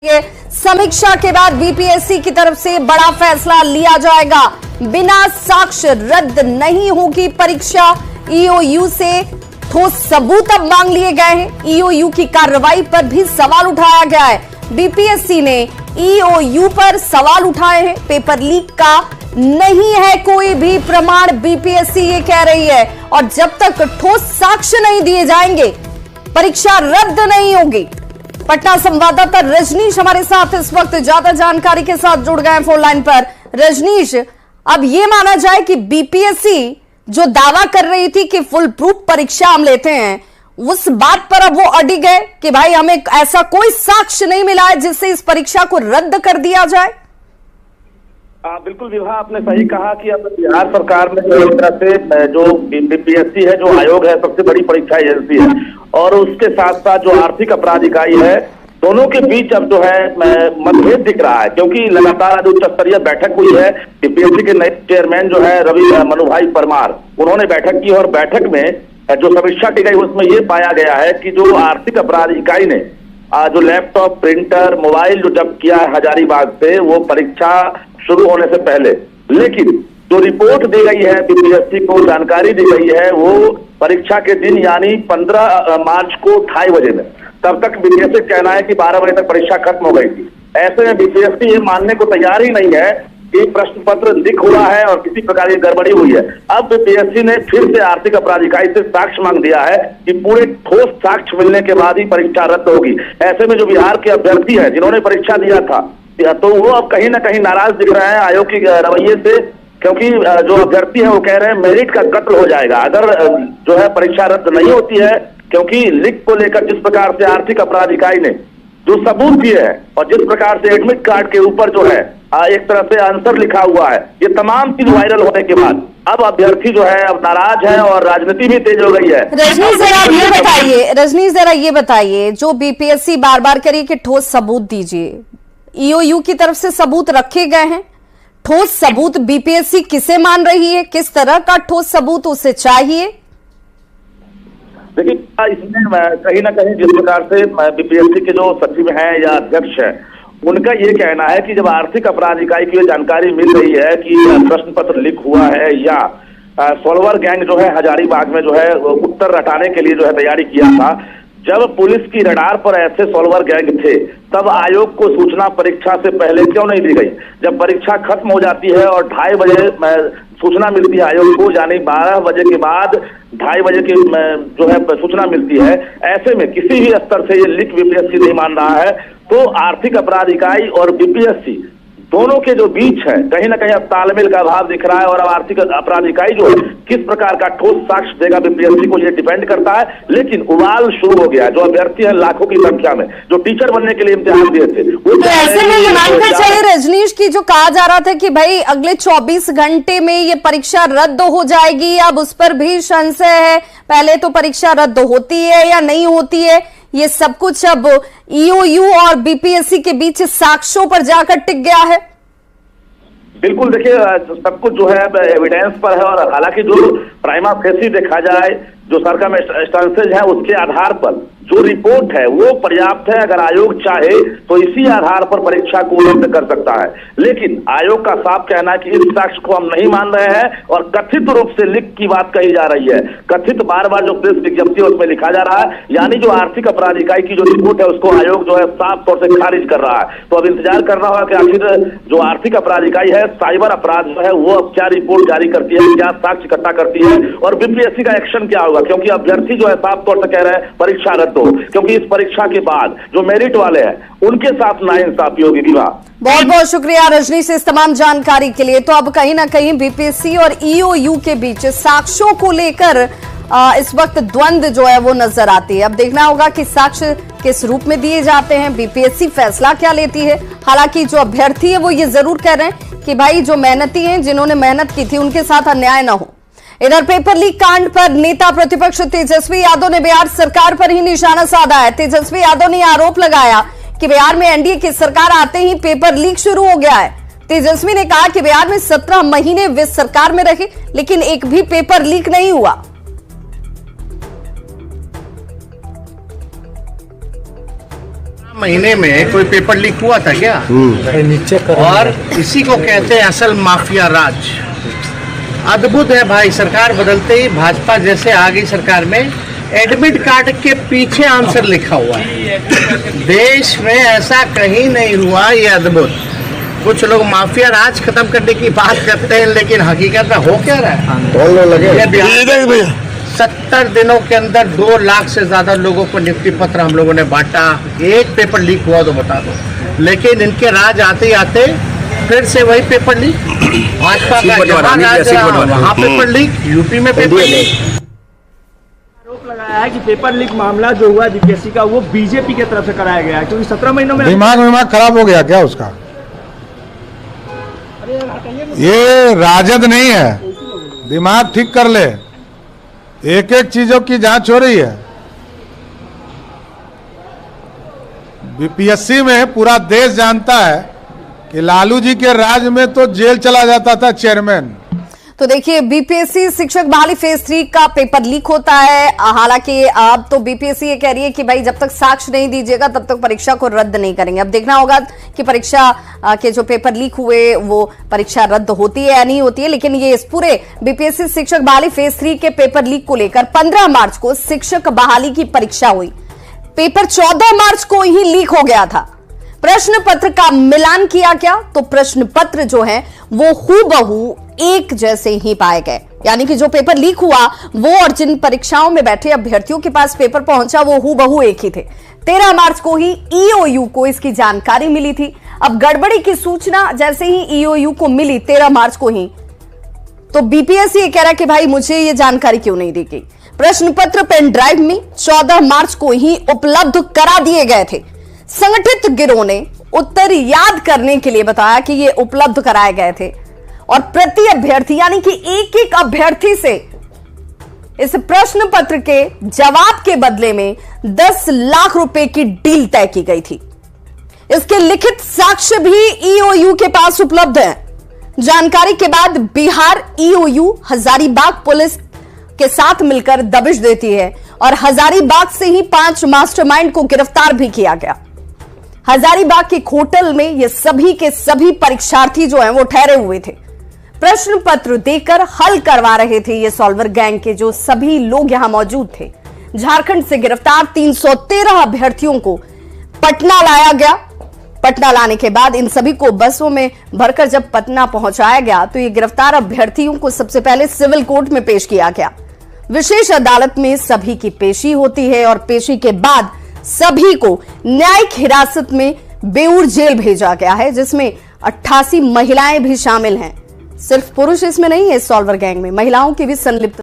ये समीक्षा के बाद बीपीएससी की तरफ से बड़ा फैसला लिया जाएगा। बिना साक्ष्य रद्द नहीं होगी परीक्षा। ईओयू से ठोस सबूत अब मांग लिए गए हैं। ईओयू की कार्रवाई पर भी सवाल उठाया गया है। बीपीएससी ने ईओयू पर सवाल उठाए हैं। पेपर लीक का नहीं है कोई भी प्रमाण, बीपीएससी ये कह रही है। और जब तक ठोस साक्ष्य नहीं दिए जाएंगे परीक्षा रद्द नहीं होगी। पटना संवाददाता रजनीश हमारे साथ इस वक्त ज्यादा जानकारी के साथ जुड़ गए हैं फोन लाइन पर। रजनीश, अब ये माना जाए कि बीपीएससी जो दावा कर रही थी कि फुल प्रूफ परीक्षा हम लेते हैं, उस बात पर अब वो अड़ी गए कि भाई हमें ऐसा कोई साक्ष्य नहीं मिला है जिससे इस परीक्षा को रद्द कर दिया जाए। बिल्कुल विभा, आपने सही कहा कि अब बिहार सरकार में जो एक तरह से जो बीपीएससी है, जो आयोग है, सबसे बड़ी परीक्षा एजेंसी है, और उसके साथ साथ जो आर्थिक अपराध इकाई है, दोनों के बीच अब जो है मतभेद दिख रहा है। क्योंकि लगातार आज उच्च स्तरीय बैठक हुई है। बीपीएससी के नए चेयरमैन जो है रवि मनुभाई परमार, उन्होंने बैठक की और बैठक में जो समीक्षा की गई उसमें ये पाया गया है कि जो आर्थिक अपराध इकाई ने जो लैपटॉप, प्रिंटर, मोबाइल जो जब्त किया है हजारीबाग से, वो परीक्षा शुरू होने से पहले, लेकिन जो रिपोर्ट दी गई है बीपीएससी को, जानकारी दी गई है, वो परीक्षा के दिन यानी 15 मार्च को 2:30 बजे में, तब तक बीपीएससी कहना है कि 12 बजे तक परीक्षा खत्म हो गई थी। ऐसे में बीपीएससी ये मानने को तैयार ही नहीं है कि प्रश्न पत्र लीक हुआ है और किसी प्रकार की गड़बड़ी हुई है। अब बीपीएससी ने फिर से आर्थिक अपराध इकाई से साक्ष्य मांग दिया है कि पूरे ठोस साक्ष्य मिलने के बाद ही परीक्षा रद्द होगी। ऐसे में जो बिहार के अभ्यर्थी हैं जिन्होंने परीक्षा दिया था, तो वो अब कहीं ना कहीं नाराज दिख रहे हैं आयोग के रवैये से, क्योंकि जो अभ्यर्थी हैं वो कह रहे हैं मेरिट का कत्ल हो जाएगा अगर जो है परीक्षा रद्द नहीं होती है। क्योंकि लीक को लेकर जिस प्रकार से आर्थिक अपराध इकाई ने जो सबूत दिए हैं और जिस प्रकार से एडमिट कार्ड के ऊपर जो है एक तरह से आंसर लिखा हुआ है, ये तमाम चीज वायरल होने के बाद अब अभ्यर्थी जो है अब नाराज है और राजनीति भी तेज हो गई है। रजनीश जरा ये बताइए, जो बीपीएससी बार बार करी कि ठोस सबूत दीजिए, ईओयू की तरफ से सबूत रखे गए हैं। ठोस सबूत बीपीएससी किसे मान रही है? किस तरह का ठोस सबूत उसे चाहिए? देखिए, इसमें कहीं ना कहीं जिस प्रकार से बीपीएससी के जो सचिव हैं या अध्यक्ष हैं, उनका ये कहना है कि जब आर्थिक अपराध इकाई की जानकारी मिल रही है कि प्रश्न पत्र लीक हुआ है या सॉल्वर गैंग जो है हजारीबाग में जो है उत्तर रटाने के लिए जो है तैयारी किया था, जब पुलिस की रडार पर ऐसे सॉल्वर गैंग थे, तब आयोग को सूचना परीक्षा से पहले क्यों नहीं दी गई? जब परीक्षा खत्म हो जाती है और 2:30 बजे सूचना मिलती है आयोग को, यानी 12 बजे के बाद 2:30 बजे की जो है सूचना मिलती है, ऐसे में किसी भी स्तर से ये लीक बीपीएससी नहीं मान रहा है। तो आर्थिक अपराध इकाई और बीपीएससी दोनों के जो बीच है कहीं ना कहीं अब तालमेल का अभाव दिख रहा है। और अब आर्थिक अपराध इकाई जो है किस प्रकार का ठोस साक्ष्य देगा बीपीएससी को, ये डिपेंड करता है। लेकिन उबाल शुरू हो गया। जो अभ्यर्थी हैं लाखों की संख्या में, जो टीचर बनने के लिए इम्तिहान दिए थे, तो ऐसे में ये मानना चाहिए रजनीश की जो कहा जा रहा था कि भाई अगले 24 घंटे में ये परीक्षा रद्द हो जाएगी, अब उस पर भी संशय है। पहले तो परीक्षा रद्द होती है या नहीं होती है, ये सब कुछ अब ईओयू और बीपीएससी के बीच साक्ष्यों पर जाकर टिक गया है। बिल्कुल, देखिए सब कुछ जो है एविडेंस पर है। और हालांकि जो प्राइमा फेसी देखा जाए, जो सर्कमस्टेंसेज है, उसके आधार पर जो रिपोर्ट है वो पर्याप्त है। अगर आयोग चाहे तो इसी आधार पर परीक्षा को रद्द कर सकता है। लेकिन आयोग का साफ कहना है कि इस साक्ष्य को हम नहीं मान रहे हैं और कथित रूप से लीक की बात कही जा रही है। कथित बार बार जो प्रेस विज्ञप्ति है उसमें लिखा जा रहा है, यानी जो आर्थिक अपराध इकाई की जो रिपोर्ट है उसको आयोग जो है साफ तौर से खारिज कर रहा है। तो अब इंतजार करना होगा कि आखिर जो आर्थिक अपराध इकाई है, साइबर अपराध जो है, वो अब क्या रिपोर्ट जारी करती है, क्या साक्ष्य इकट्ठा करती है और बीपीएससी का एक्शन क्या होगा। क्योंकि अभ्यर्थी जो है साफ तौर से कह रहे हैं परीक्षा रद्द हो, क्योंकि इस परीक्षा के बाद जो मेरिट वाले हैं उनके साथ नाइंसाफी होगी। विवाह, बहुत बहुत शुक्रिया रजनीश इस तमाम जानकारी के लिए। तो अब कहीं ना कहीं बीपीएससी और ईओयू के बीच साक्ष्यों को लेकर इस वक्त द्वंद जो है वो नजर आती है। अब देखना होगा कि साक्ष्य किस रूप में दिए जाते हैं, बीपीएससी फैसला क्या लेती है। हालांकि जो अभ्यर्थी है वो ये जरूर कह रहे हैं कि भाई जो मेहनती हैं, जिन्होंने मेहनत की थी, उनके साथ अन्याय ना हो। इधर पेपर लीक कांड पर नेता प्रतिपक्ष तेजस्वी यादव ने बिहार सरकार पर ही निशाना साधा है। तेजस्वी यादव ने आरोप लगाया कि बिहार में एनडीए की सरकार आते ही पेपर लीक शुरू हो गया है। तेजस्वी ने कहा कि बिहार में 17 महीने वे सरकार में रहे, लेकिन एक भी पेपर लीक नहीं हुआ। महीने में कोई पेपर लीक हुआ था क्या? नीचे और इसी को कहते हैं असल माफिया राज। अद्भुत है भाई, सरकार बदलते ही भाजपा जैसे आ गई सरकार में, एडमिट कार्ड के पीछे आंसर लिखा हुआ है। देश में ऐसा कहीं नहीं हुआ, ये अद्भुत। कुछ लोग माफिया राज खत्म करने की बात करते हैं, लेकिन हकीकत में हो क्या रहा है? 70 दिनों के अंदर 2 लाख से ज्यादा लोगों को नियुक्ति पत्र हम लोगों ने बांटा। एक पेपर लीक हुआ तो बता दो, लेकिन इनके राज आते ही आते फिर से वही पेपर लीक। भाजपा का जवान राज, वहाँ पेपर लीक, यूपी में पेपर लीक। आरोप लगाया है कि पेपर लीक मामला जो हुआ बीपीएससी का वो बीजेपी की तरफ से कराया गया है, क्योंकि 17 महीनों में दिमाग खराब हो गया क्या उसका? ये राजद नहीं है, दिमाग ठीक कर ले। एक एक चीजों की जांच हो रही है। बीपीएससी में पूरा देश जानता है कि लालू जी के राज में तो जेल चला जाता था चेयरमैन। तो देखिए, बीपीएससी शिक्षक बहाली फेज 3 का पेपर लीक होता है। हालांकि अब तो बीपीएससी ये कह रही है कि भाई जब तक साक्ष्य नहीं दीजिएगा तब तक परीक्षा को रद्द नहीं करेंगे। अब देखना होगा कि परीक्षा के जो पेपर लीक हुए वो परीक्षा रद्द होती है या नहीं होती है। लेकिन ये इस पूरे बीपीएससी शिक्षक बहाली फेज 3 के पेपर लीक को लेकर 15 मार्च को शिक्षक बहाली की परीक्षा हुई। पेपर 14 मार्च को ही लीक हो गया था। प्रश्न पत्र का मिलान किया गया तो प्रश्न पत्र जो है वो हूबहू एक जैसे ही पाए गए। यानी कि जो पेपर लीक हुआ वो और जिन परीक्षाओं में बैठे अभ्यर्थियों के पास पेपर पहुंचा वो हूबहू एक ही थे। 13 मार्च को ही ईओयू को इसकी जानकारी मिली थी। अब गड़बड़ी की सूचना जैसे ही ईओयू को मिली 13 मार्च को ही, तो बीपीएससी ये कह रहा है कि भाई मुझे ये जानकारी क्यों नहीं दी गई। प्रश्न पत्र पेन ड्राइव में 14 मार्च को ही उपलब्ध करा दिए गए थे। संगठित गिरोह ने उत्तर याद करने के लिए बताया कि ये उपलब्ध कराए गए थे और प्रति अभ्यर्थी यानी कि एक एक अभ्यर्थी से इस प्रश्न पत्र के जवाब के बदले में 10 लाख रुपए की डील तय की गई थी। इसके लिखित साक्ष्य भी ईओयू के पास उपलब्ध है। जानकारी के बाद बिहार ईओयू हजारीबाग पुलिस के साथ मिलकर दबिश देती है और हजारीबाग से ही 5 मास्टरमाइंड को गिरफ्तार भी किया गया। हजारीबाग के होटल में ये सभी के सभी परीक्षार्थी जो हैं वो ठहरे हुए थे। प्रश्न पत्र देकर हल करवा रहे थे ये सॉल्वर गैंग के जो सभी लोग यहां मौजूद थे। झारखंड से गिरफ्तार 313 अभ्यर्थियों को पटना लाया गया। पटना लाने के बाद इन सभी को बसों में भरकर जब पटना पहुंचाया गया तो ये गिरफ्तार अभ्यर्थियों को सबसे पहले सिविल कोर्ट में पेश किया गया। विशेष अदालत में सभी की पेशी होती है और पेशी के बाद सभी को न्यायिक हिरासत में बेऊर जेल भेजा गया है, जिसमें 88 महिलाएं भी शामिल हैं। सिर्फ पुरुष इसमें नहीं है, सॉल्वर गैंग में महिलाओं की भी संलिप्त